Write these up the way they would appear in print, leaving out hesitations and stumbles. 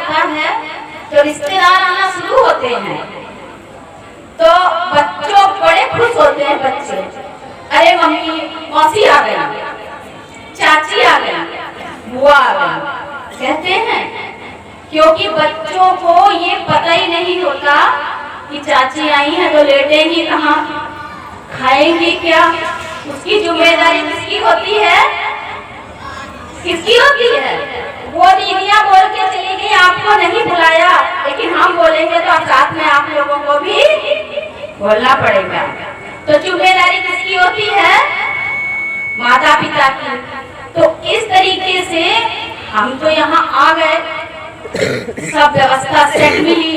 होता है, तो रिश्तेदार आना शुरू होते हैं तो बच्चों बड़े खुश होते हैं। बच्चे, अरे मम्मी, मौसी आ गई, चाची आ गई, बुआ आ गई कहते हैं, क्योंकि बच्चों को ये पता ही नहीं होता कि चाची आई है तो लेटेंगी कहाँ, खाएंगी क्या। उसकी जिम्मेदारी किसकी होती है? किसकी होती है? वो दीदियां बोल के चली गई, आपको नहीं बुलाया, लेकिन हम बोलेंगे तो अब साथ में आप लोगों को भी बोलना पड़ेगा। तो जिम्मेदारी किसकी होती है? माता पिता की। तो इस तरीके से हम तो यहाँ आ गए, सब व्यवस्था सेट मिली,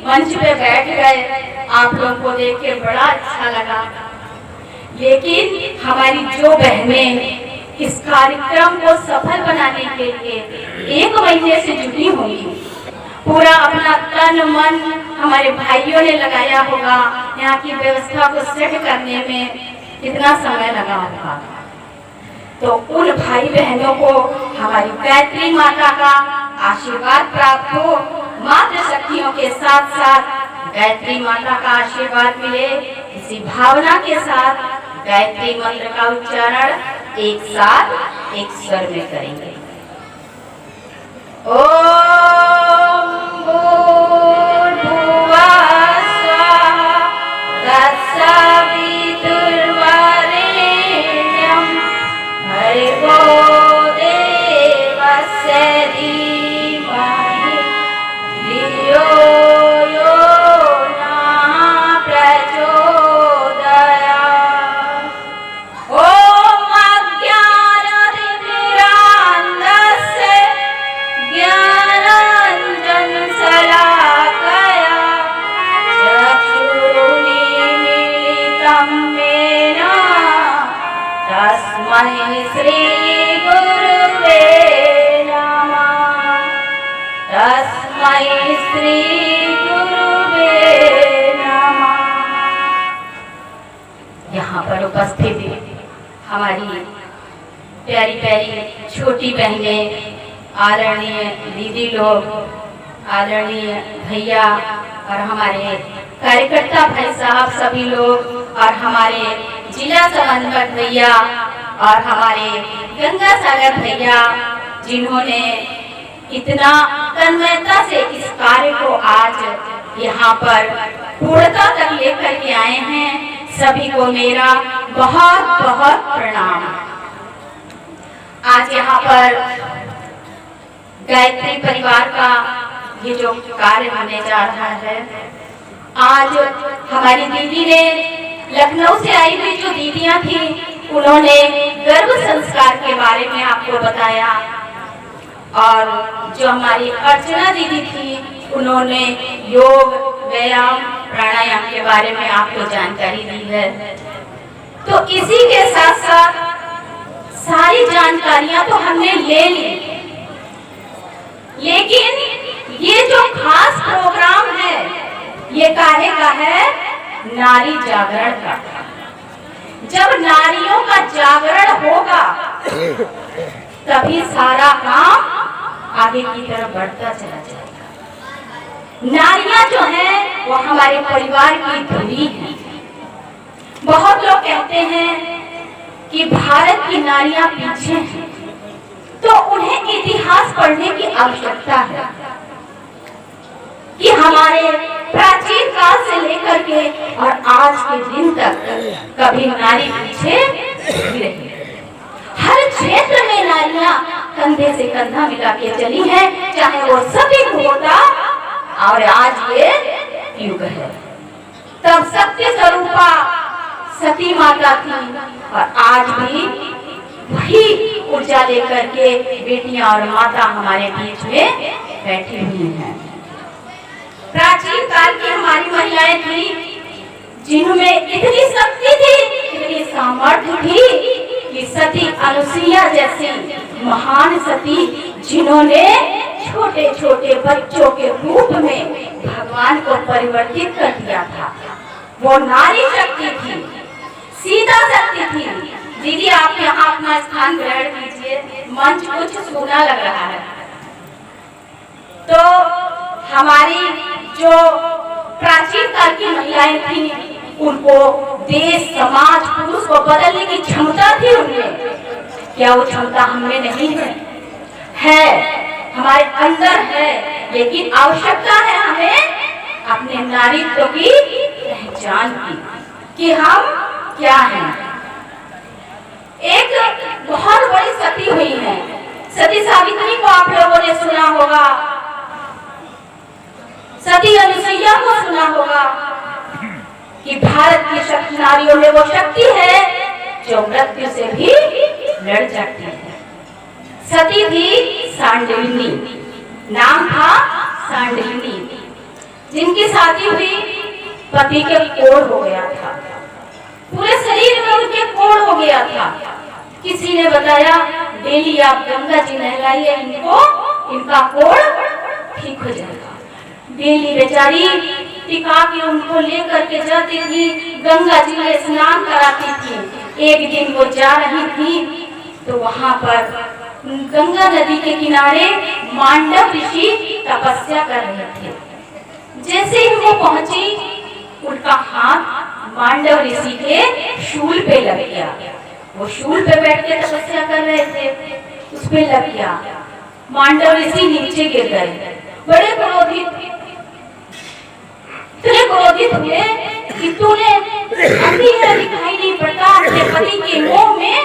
मंच पे बैठ गए, आप लोगों को देख के बड़ा अच्छा लगा। लेकिन हमारी जो बहनें इस कार्यक्रम को सफल बनाने के लिए 1 महीने से जुटी होंगी, पूरा अपना तन मन हमारे भाइयों ने लगाया होगा, यहाँ की व्यवस्था को सेट करने में कितना समय लगा होगा। तो उन भाई बहनों को हमारी गायत्री माता का आशीर्वाद प्राप्त हो, मातृ शक्तियों के साथ साथ गायत्री माता का आशीर्वाद मिले, इसी भावना के साथ गायत्री मंत्र का उच्चारण एक साथ एक स्वर में करेंगे। ओम भूर्भुवः स्वः तत्सवितुर्वरेण्यं भर्गो देवस्य धीमहि धियो यो नः प्रचोदयात्। ओम अज्ञानतिमिरान्धस्य ज्ञानाञ्जनशलाकया चक्षुरुन्मीलितं येन तस्मै श्रीगुरुवे नमः। तस्मै श्रीगुरुवे नमः। यहाँ पर उपस्थित हमारी प्यारी प्यारी छोटी बहनें, आदरणीय दीदी लोग, आदरणीय भैया और हमारे कार्यकर्ता भाई साहब सभी लोग, और हमारे जिला समन्वयक भैया और हमारे गंगा सागर भैया, जिन्होंने इतना तन्मयता से इस कार्य को आज यहाँ पर पूर्णता तक लेकर के आए हैं, सभी को मेरा बहुत बहुत प्रणाम। आज यहाँ पर गायत्री परिवार का ये जो कार्य होने जा रहा है, आज हमारी दीदी ने, लखनऊ से आई हुई जो दीदियां थी, उन्होंने गर्भ संस्कार के बारे में आपको बताया, और जो हमारी अर्चना दीदी थी, उन्होंने योग, व्यायाम, प्राणायाम के बारे में आपको जानकारी दी है। तो इसी के साथ साथ सारी जानकारियां तो हमने ले ली, लेकिन ये जो खास प्रोग्राम है, ये काहे का है? नारी जागरण का। जब नारियों का जागरण होगा तभी सारा काम आगे की तरफ बढ़ता चला जाएगा। नारियां जो हैं वो हमारे परिवार की धुरी है। बहुत लोग कहते हैं कि भारत की नारियां पीछे हैं, तो उन्हें इतिहास पढ़ने की आवश्यकता है कि हमारे प्राचीन काल से लेकर के और आज के दिन तक कभी नारी पीछे नहीं रही। हर क्षेत्र में नारियां कंधे से कंधा मिला के चली हैं, चाहे वो सती होता और आज ये युग है। तब सत्य स्वरूपा सती माता थी, और आज भी वही ऊर्जा लेकर के बेटियां और माता हमारे बीच में बैठी हुई हैं। प्राचीन काल की हमारी महिलाएं थी, जिनमें इतनी शक्ति थी, इतनी सामर्थ्य थी कि सती अनुसुईया जैसी महान सती, जिन्होंने छोटे छोटे बच्चों के रूप में भगवान को परिवर्तित कर दिया था, वो नारी शक्ति थी, सीता शक्ति थी। दीदी, आप यहाँ अपना स्थान ग्रहण कीजिए, मंच कुछ सूना लग रहा है। तो हमारी जो प्राचीन काल की महिलाएं थी, उनको देश, समाज, पुरुष को बदलने की क्षमता थी उनमें। क्या वो क्षमता हमें नहीं है? है, हमारे अंदर है, लेकिन आवश्यकता है हमें अपने नारीत्व की पहचान की कि हम क्या हैं। एक बहुत बड़ी सती हुई है, सती सावित्री को आप लोगों ने सुना होगा, सती अनुसुईया को सुना होगा कि भारत की शक्ति नारियों में वो शक्ति है जो मृत्यु से भी लड़ जाती है। सती थी सांडिल्य, नाम था सांडिल्य, जिनकी शादी हुई, पति के कोढ़ हो गया था, पूरे शरीर में उनके कोढ़ हो गया था। किसी ने बताया डेली आप गंगा जी नहलाइए इनको, इनका कोढ़ ठीक हो जाएगा। डेली बेचारी टिका के उनको लेकर के जाती थी, गंगा जी में स्नान कराती थी। एक दिन वो जा रही थी तो वहां पर गंगा नदी के किनारे मांडव ऋषि तपस्या कर रहे थे। जैसे ही वो पहुंची, उनका हाथ मांडव ऋषि के शूल पे लग गया। वो शूल पे बैठ के तपस्या कर रहे थे, उस पे लग गया। मांडव ऋषि नीचे गिर गए, बड़े क्रोधित, इतने क्रोधित हुए कि तूने अंधी है, दिखाई नहीं पड़ता, अपने पति के मोह में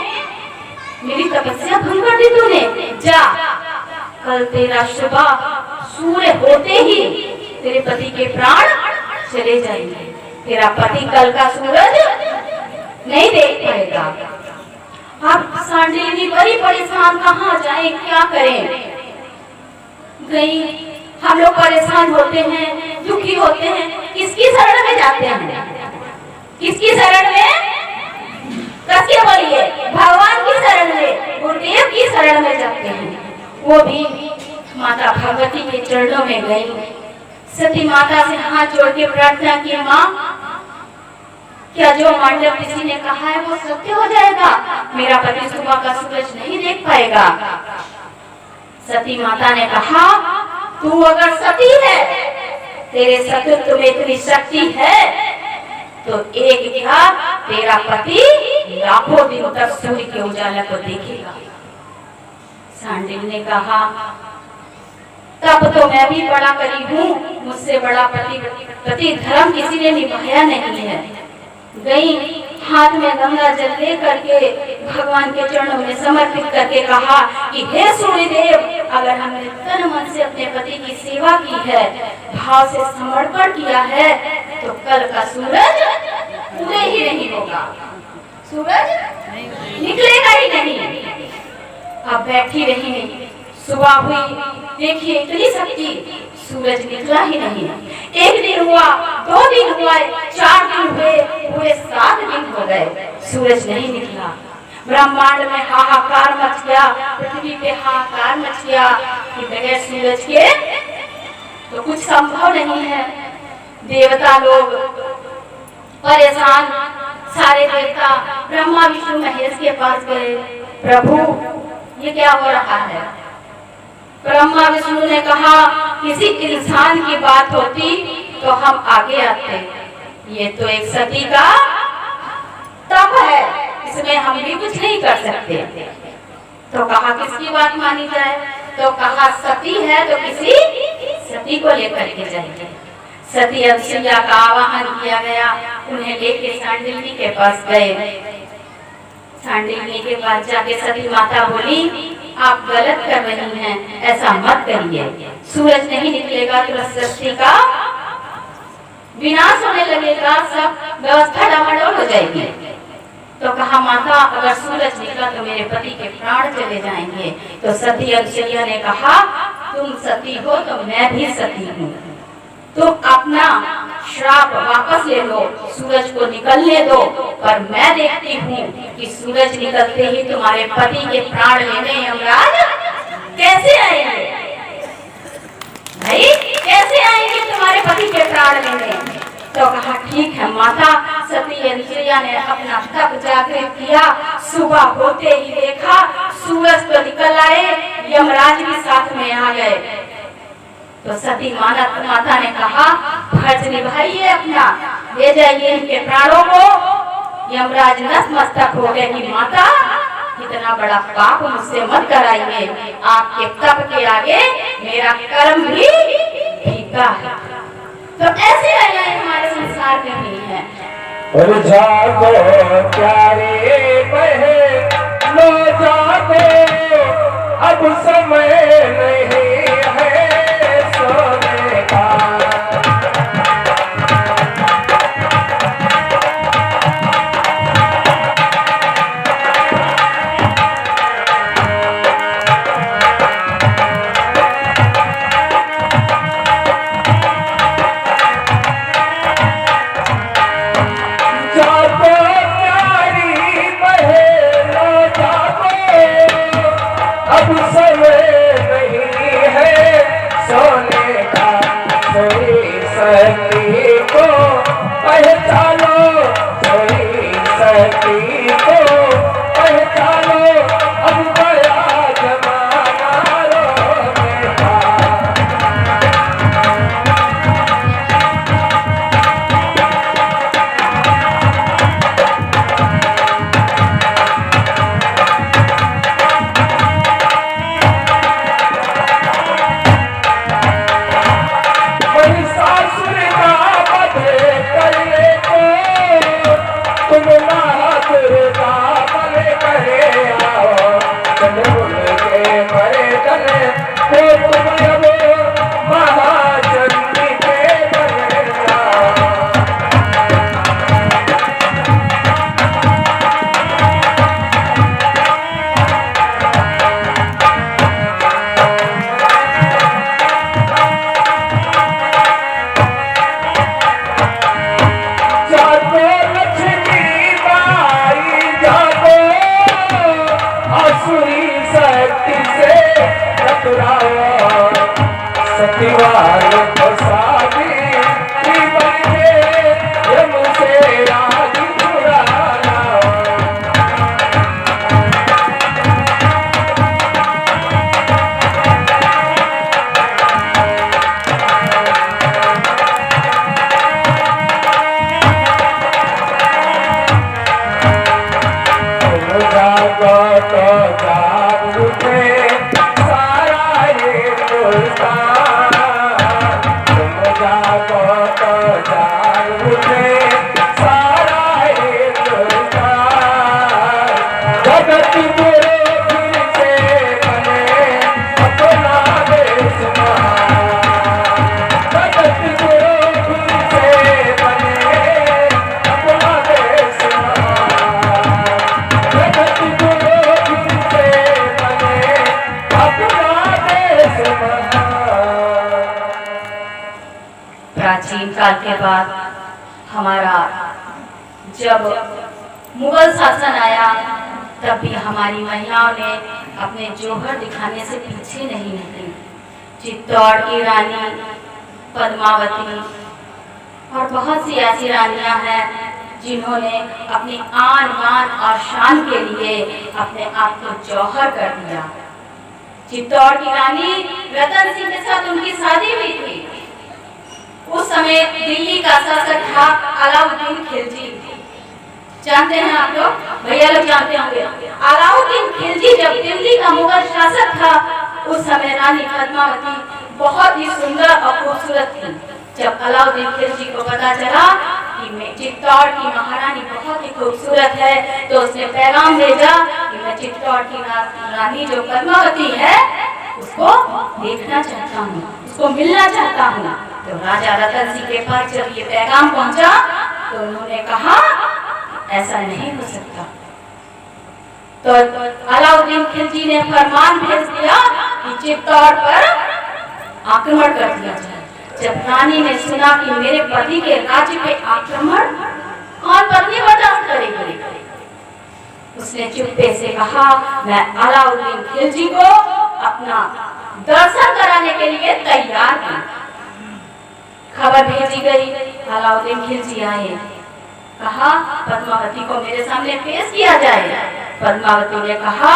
मेरी तपस्या भंग कर दी तूने। जा, कल तेरा सुबह सूर्य होते ही तेरे पति के प्राण चले जाएंगे। तेरा पति कल का सूरज नहीं देख पाएगा। अब सांडिल्य बड़ी परेशान, कहाँ जाए, क्या करें। गई, हम लोग परेशान होते हैं, दुखी होते हैं, किसकी शरण में जाते हैं? किसकी शरण में? कसके बोलिए, भगवान की शरण में, गुरुदेव की शरण में जाते हैं। वो भी माता भगवती के चरणों में गई। सती माता से हाथ जोड़ के प्रार्थना की, माँ क्या जो मांडव ऋषि ने कहा है वो सत्य हो जाएगा? मेरा पति सुबह का सूरज नहीं देख पाएगा। सती माता ने कहा, तू अगर सती है, तेरे सतीत्व में इतनी शक्ति है, तो एक क्या तेरा पति लाखों दिन तक सूर्य के उजाला को देखेगा। सांडिल्य ने कहा, तब तो मैं भी बड़ा करी हूँ, मुझसे बड़ा पति धर्म किसी ने निभाया नहीं है। गई, हाथ में गंगा जल ले करके भगवान के चरणों में समर्पित करके कहा कि हे सूर्यदेव, अगर हमने तन मन से अपने पति की सेवा की है, भाव से समर्पण किया है, तो कल का सूरज उदय ही नहीं होगा, सूरज निकलेगा ही नहीं। अब बैठी रही, सुबह हुई, देखिए इतनी शक्ति, सूरज निकला ही नहीं। एक दिन हुआ, 2 दिन हुआ, 4 दिन हुए, पूरे 7 दिन हो गए, सूरज नहीं निकला। ब्रह्मांड में हाहाकार मच गया, पृथ्वी पे हाहाकार मच गया कि बगैर सूरज के तो कुछ संभव नहीं है। देवता लोग परेशान, सारे देवता ब्रह्मा विष्णु महेश के पास गए, प्रभु ये क्या हो रहा है? ब्रह्मा विष्णु ने कहा, किसी इंसान की बात होती तो हम आगे आते, ये तो एक सती का तप है, इसमें हम भी कुछ नहीं कर सकते। तो कहा किसकी बात मानी जाए? तो कहा सती है तो किसी सती को लेकर के जाएंगे। सती अनुसुईया का आवाहन किया गया, उन्हें लेके सांडिल्य के पास गए। सांडिल्य के पास जाके सती माता बोली, आप गलत कर रही हैं, ऐसा मत करिए, सूरज नहीं निकलेगा तो सृष्टि का विनाश होने लगेगा, सब व्यवस्था डामाडोल हो जाएगी। तो कहा माता, अगर सूरज निकला तो मेरे पति के प्राण चले जाएंगे। तो सती अनुसुईया ने कहा, तुम सती हो तो मैं भी सती हूँ, तुम अपना श्राप वापस ले लो, सूरज को निकलने दो, पर मैं देखती हूँ कि सूरज निकलते ही तुम्हारे पति के प्राण लेने यमराज कैसे आएंगे। भाई कैसे आएंगे तुम्हारे पति के प्राण लेने? तो कहा ठीक है माता। सती अनुसुईया ने अपना तप जागृत किया, सुबह होते ही देखा सूरज तो निकल आए, यमराज भी साथ में आ गए। तो सती माता ने कहा, फर्ज निभाइए अपना, ले जाइए इनके प्राणों को। यमराज नतमस्तक हो गए कि माता, इतना बड़ा पाप मुझसे मत कराइए, आपके तप के आगे मेरा कर्म भी फीका है। तो ऐसी महिलाएं हमारे संसार में नहीं है। और जागो प्यारे बहनों जागो, अब समय नहीं है सोने का। अब समय नहीं है सोने का। सोई सती को पहचानो, सोई सती को पहचानो, अब गया जमाना रोने का। सतीवाल को शादी बने, यम से राज छुड़ाना। तुम जागो तो जाग उठे सारा ये मुल्तान। तुम जागो तो जाग उठे सारा ये मुल्तान। जगत गुरु फिर से बने अपना देश महान। जगत गुरु फिर से बने अपना देश महान। जगत गुरु फिर से बने अपना देश महान। प्राचीन काल के बाद हमारा जब मुगल शासन आया, तब भी हमारी महिलाओं ने अपने जोहर दिखाने से पीछे नहीं हटी। चित्तौड़ की रानी पद्मावती और बहुत सी ऐसी रानियां हैं जिन्होंने अपनी आन बान और शान के लिए अपने आप को जौहर कर दिया। चित्तौड़ की रानी रतन सिंह के साथ उनकी शादी हुई थी। उस समय दिल्ली का शासक था अलाउद्दीन खिलजी। जानते हैं आप लोग, भैया लोग जानते होंगे। अलाउद्दीन खिलजी जब दिल्ली का मुगल शासक था, उस समय रानी पद्मावती बहुत ही सुंदर और खूबसूरत थी। जब अलाउद्दीन खिलजी को पता चला कि मैं चित्तौड़ की महारानी बहुत ही खूबसूरत है, तो उसने पैगाम भेजा कि मैं चित्तौड़ की रानी जो पद्मावती है उसको देखना चाहता हूँ, उसको मिलना चाहता हूँ। तो राजा रतन सिंह के पास जब ये पैगाम पहुंचा तो उन्होंने कहा ऐसा नहीं हो सकता। तो अलाउद्दीन खिलजी ने फरमान भेज दिया कि चित्तौड़ पर आक्रमण कर दिया जाए। जब रानी ने सुना कि मेरे पति के राज्य पे आक्रमण, कौन पत्नी बर्दाश्त करेगी, उसने चुप्पे से कहा मैं अलाउद्दीन खिलजी को अपना दर्शन कराने के लिए तैयार हूं। खबर भेजी गई, अलाउद्दीन खिलजी आए, कहा पद्मावती को मेरे सामने पेश किया जाए। पद्मावती ने कहा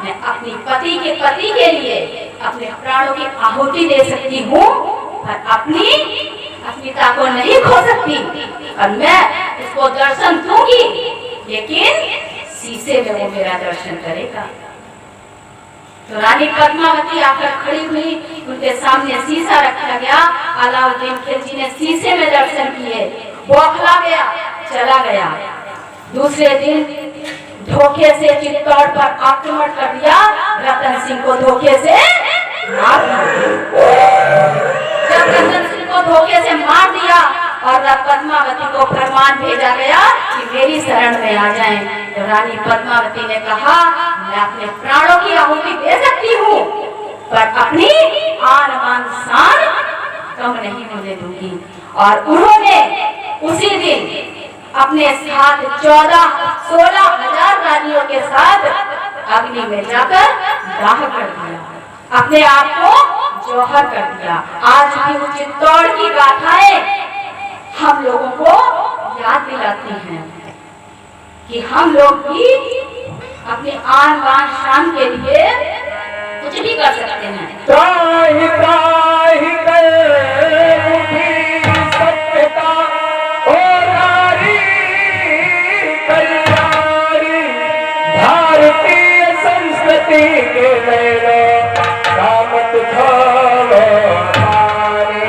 मैं अपनी पति के लिए अपने प्राणों की आहुति दे सकती हूँ, पर अपनी अस्मिता को नहीं खो सकती। और मैं उसको दर्शन दूंगी, लेकिन शीशे में वो मेरा दर्शन करेगा। तो रानी पद्मावती आकर खड़ी हुई, उनके सामने शीशा रखा गया। अलाउद्दीन खिलजी ने शीशे में दर्शन किए, बौखला गया, चला गया। दूसरे दिन धोखे से चित्तौड़ पर आक्रमण कर दिया, रतन सिंह को धोखे से मार दिया। जब रतन सिंह को धोखे से मार दिया और पद्मावती को फरमान भेजा गया कि मेरी शरण में आ जाएं, तो रानी पद्मावती ने कहा, मैं अपने प्राणों की आहुति दे सकती हूँ, पर अपनी आन बान शान कम नहीं होने दूंगी। और उन्होंने उसी दिन अपने साथ 16,000 रानियों के साथ अग्नि में जाकर दाह कर दिया, अपने आप को जौहर कर दिया। आज भी उस चित्तौड़ की गाथाएं हम लोगों को याद दिलाती हैं कि हम लोग भी अपने आन बान शान के लिए कुछ भी कर सकते हैं। त्राहि त्राहि कर मुठी सत्यता ओ नारी कल्याणी, भारतीय संस्कृति के नैनो कामत धोलो नारी।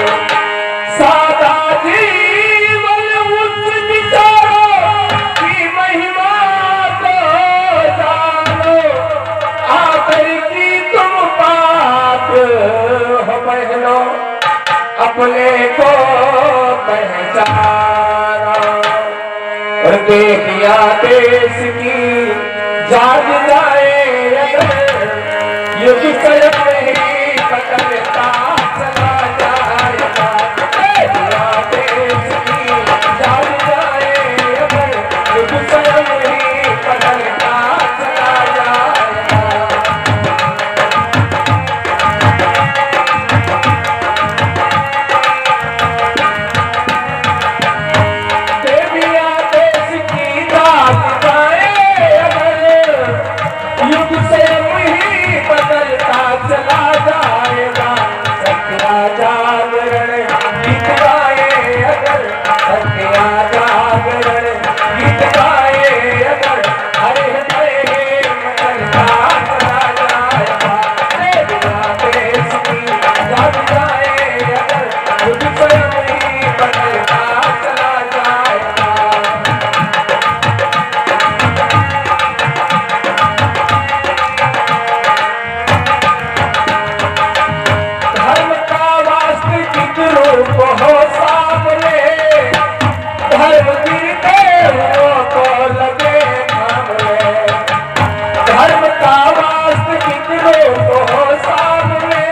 सादा जीवन उच्च विचारों की महिमा को जानो, आकर की तुम पाप हो बहनों अपने को पहचाना। और देखिया देश की जाग जाए अगर, युग स्वयं ही बदलता चला जाएगा। देखिया देश की जाग जाए अगर, युग स्वयं ही बदलता चला जाएगा। देविया देश की जाग जाए अगर, युग स्वयं ही बदलता चला जाएगा। सत्या जागरण गीत गाए अगर, सत्या जागरण गीत गाए अगर, हरे हरे बदलता चला जाएगा। देविया देश की जाग जाए अगर, युग स्वयं ही बदलता चला जाएगा। धर्म का वास्तविक रूप हो सामने, धर्म गिरते हुओं को लगे थामने। धर्म का वास्तविक रूप हो सामने,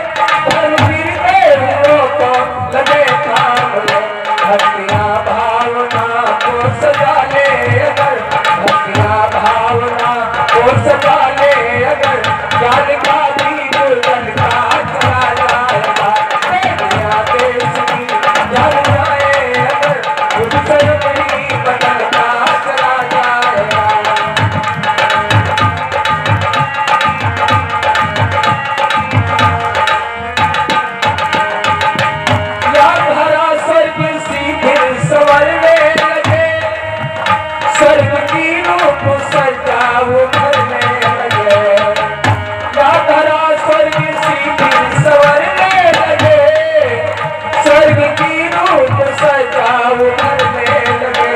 धर्म गिरते हुओं को लगे थामने। भक्तिया भावना को सजा ले अगर, भक्तिया भावना को सजा ले अगर, ज्ञान का दीप जलता चला जाएगा। देविया देश की जल जाए अगर, युग स्वयं ही बदलता चला जाएगा। या भरा स्वर्ग सीधे संवरने लगे, स्वर्ग की रूप सजा उभरने लगे। या भरा स्वर्ग सीधे संवरने लगे, स्वर्ग की रूप सजा उभरने लगे।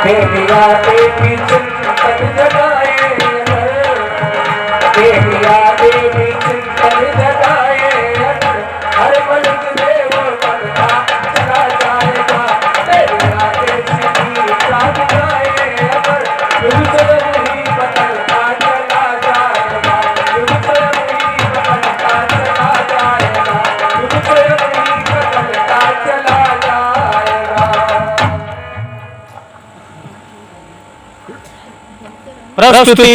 देविया देवी चिंतन जगाए अगर, देविया देवी चिंतन जगाए अगर, हर मनुज देव बनता चला जाएगा। देविया देश की जाग जाए अगर, युग स्वयं ही बदलता चला जाएगा। युग स्वयं ही बदलता चला जाएगा। युग स्वयं ही बदलता चला जाएगा। प्रस्तुति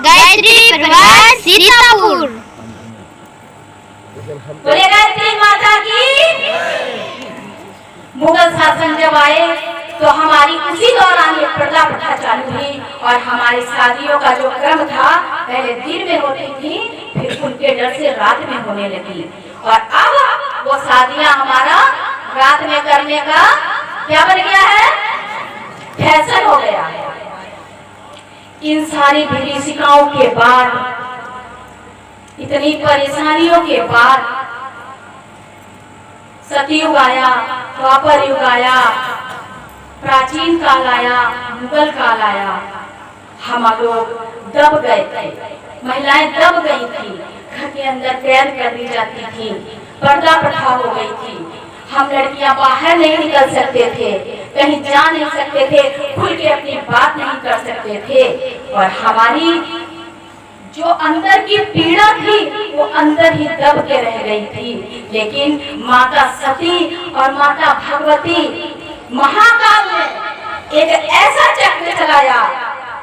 गायत्री परिवार सीतापुर। बोले गायत्री माता की। मुगल शासन जब आए तो हमारी उसी दौरान ये प्रथा चालू हुई और हमारी शादियों का जो क्रम था पहले दिन में होती थी, फिर उनके डर से रात में होने लगी। और अब वो शादियां हमारा रात में करने का क्या बन गया है, फैशन हो गया है। इन सारी विभीषिकाओं के बाद, इतनी परेशानियों के बाद सतयुग आया, द्वापर युग आया, प्राचीन काल आया, मुगल काल आया। हम लोग दब गए थे, महिलाएं दब गई थी, घर के अंदर कैद कर दी जाती थी, पर्दा प्रथा हो गई थी। हम लड़कियां बाहर नहीं निकल सकते थे, कहीं जा नहीं सकते थे, खुल के अपनी बात नहीं कर सकते थे। और हमारी जो अंदर की पीड़ा थी वो अंदर ही दब के रह गई थी। लेकिन माता सती और माता भगवती महाकाल ने एक ऐसा चक्र चलाया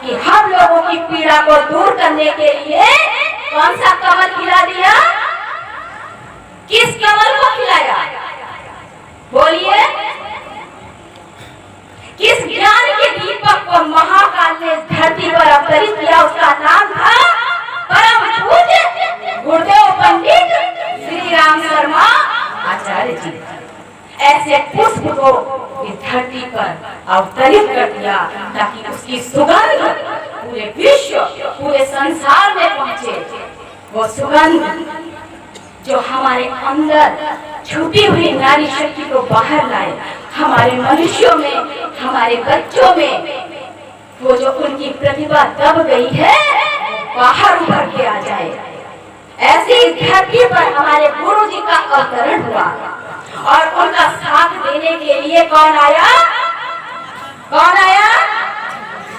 कि हम लोगों की पीड़ा को दूर करने के लिए कौन सा कमल खिला दिया, किस कमल को खिलाया, बोलिए, किस ज्ञान के दीपक को महाकाल ने धरती पर अवतरित किया, उसका नाम था परम पूज्य गुरुदेव पंडित श्री राम शर्मा आचार्य जी। ऐसे पुष्प को इस धरती पर अवतरित कर दिया ताकि उसकी सुगंध पूरे विश्व, पूरे संसार में पहुंचे। वो सुगंध जो हमारे अंदर छुपी हुई नारी शक्ति को बाहर लाए, हमारे मनुष्यों में, हमारे बच्चों में वो जो उनकी प्रतिभा दब गई है बाहर उभर के आ जाए। ऐसी धरती पर हमारे गुरु जी का अवतरण हुआ और उनका साथ देने के लिए कौन आया, कौन आया?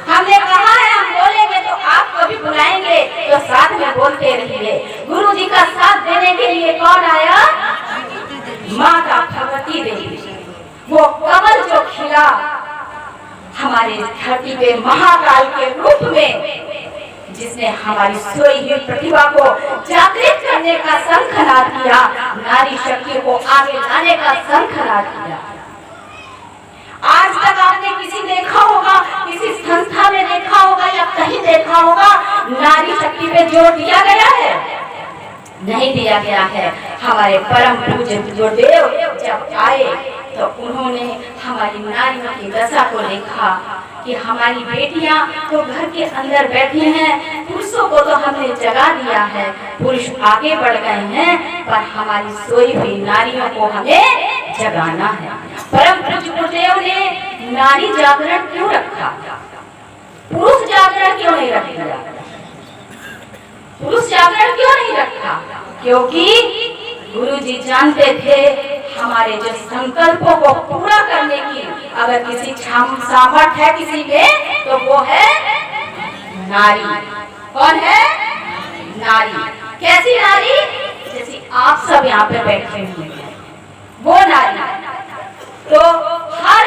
हमने कहा है हम बोलेंगे तो आपको भी बुलाएंगे, तो साथ में बोलते रहिए। गुरु जी का साथ देने के लिए कौन आया? माता भगवती देवी। वो कमल जो खिला हमारे धरती पे महाकाल के रूप में, जिसने हमारी सोई हुई प्रतिभा को जागृत करने का शंखनाद किया, नारी शक्ति को आगे लाने का शंखनाद किया। आज तक आपने किसी देखा होगा, किसी संस्था में देखा होगा या कहीं देखा होगा नारी शक्ति पे जोर दिया गया है? नहीं दिया गया है। हमारे परम पूज्य गुरुदेव जब आए तो उन्होंने हमारी नारियों की दशा को देखा कि हमारी बेटियां तो घर के अंदर बैठी हैं, पुरुषों को तो हमने जगा दिया है, पुरुष आगे बढ़ गए हैं, पर हमारी सोई हुई नारियों को हमें जगाना है। परम पूज्य गुरुदेव ने नारी जागरण क्यों रखा, पुरुष जागरण क्यों नहीं रख दिया? पुरुष जागरण क्यों नहीं रखा? क्योंकि गुरु जी जानते थे हमारे जो संकल्पों को पूरा करने की अगर किसी सामर्थ्य है किसी में तो वो है नारी। कौन है? नारी। कैसी नारी? जैसे आप सब यहाँ पे बैठे हुए हैं, वो नारी। तो हर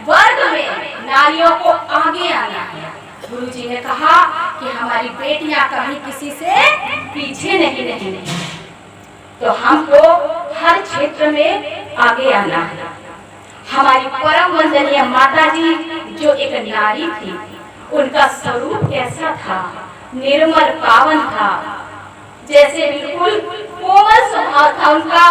वर्ग में नारियों को आगे आना है। गुरु जी ने कहा कि हमारी बेटियां कभी किसी से पीछे नहीं रहेंगी, तो हमको हर क्षेत्र में आगे आना है। हमारी परम वंदनीय माता जी जो एक नारी थी, उनका स्वरूप कैसा था? निर्मल पावन था, जैसे बिल्कुल कोमल स्वभाव था उनका।